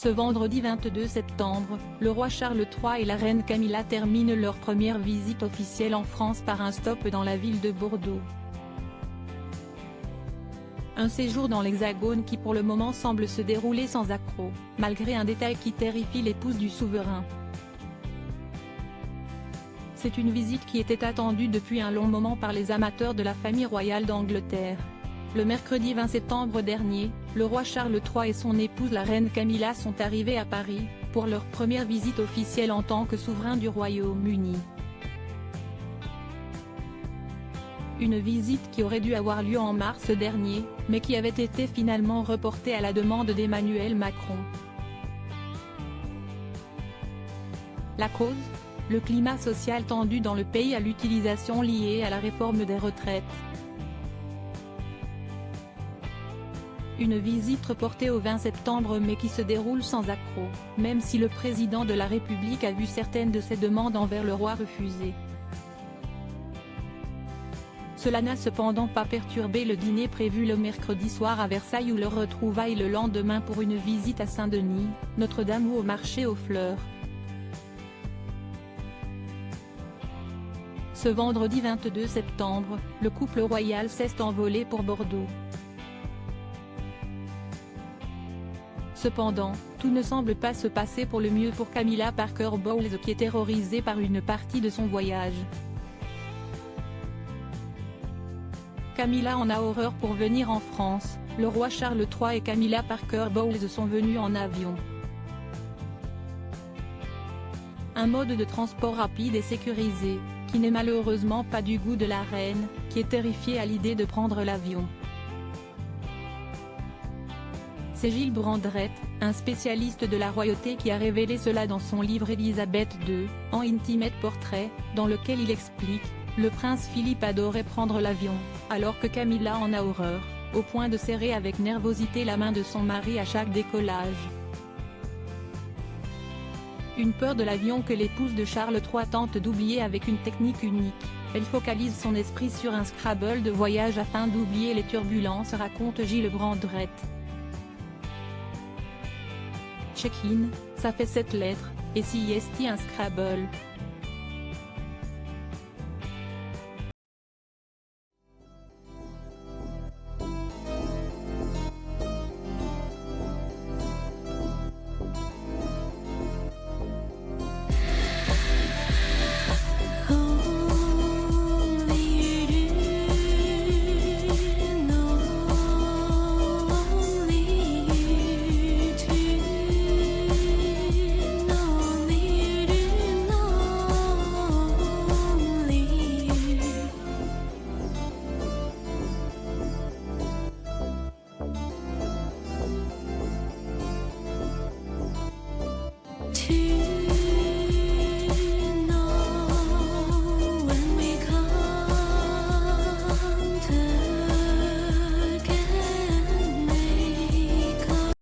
Ce vendredi 22 septembre, le roi Charles III et la reine Camilla terminent leur première visite officielle en France par un stop dans la ville de Bordeaux. Un séjour dans l'Hexagone qui pour le moment semble se dérouler sans accroc, malgré un détail qui terrifie l'épouse du souverain. C'est une visite qui était attendue depuis un long moment par les amateurs de la famille royale d'Angleterre. Le mercredi 20 septembre dernier, le roi Charles III et son épouse la reine Camilla sont arrivés à Paris, pour leur première visite officielle en tant que souverain du Royaume-Uni. Une visite qui aurait dû avoir lieu en mars dernier, mais qui avait été finalement reportée à la demande d'Emmanuel Macron. La cause ? Le climat social tendu dans le pays à l'utilisation liée à la réforme des retraites. Une visite reportée au 20 septembre mais qui se déroule sans accroc, même si le président de la République a vu certaines de ses demandes envers le roi refusées. Cela n'a cependant pas perturbé le dîner prévu le mercredi soir à Versailles ou leur retrouvaille le lendemain pour une visite à Saint-Denis, Notre-Dame ou au marché aux fleurs. Ce vendredi 22 septembre, le couple royal s'est envolé pour Bordeaux. Cependant, tout ne semble pas se passer pour le mieux pour Camilla Parker Bowles qui est terrorisée par une partie de son voyage. Camilla en a horreur pour venir en France, le roi Charles III et Camilla Parker Bowles sont venus en avion. Un mode de transport rapide et sécurisé, qui n'est malheureusement pas du goût de la reine, qui est terrifiée à l'idée de prendre l'avion. C'est Gilles Brandrett, un spécialiste de la royauté qui a révélé cela dans son livre Élisabeth II, en Intimate Portrait, dans lequel il explique, le prince Philippe adorait prendre l'avion, alors que Camilla en a horreur, au point de serrer avec nervosité la main de son mari à chaque décollage. Une peur de l'avion que l'épouse de Charles III tente d'oublier avec une technique unique, elle focalise son esprit sur un Scrabble de voyage afin d'oublier les turbulences, raconte Gilles Brandrett. Check-in, ça fait 7 lettres, et si est un Scrabble.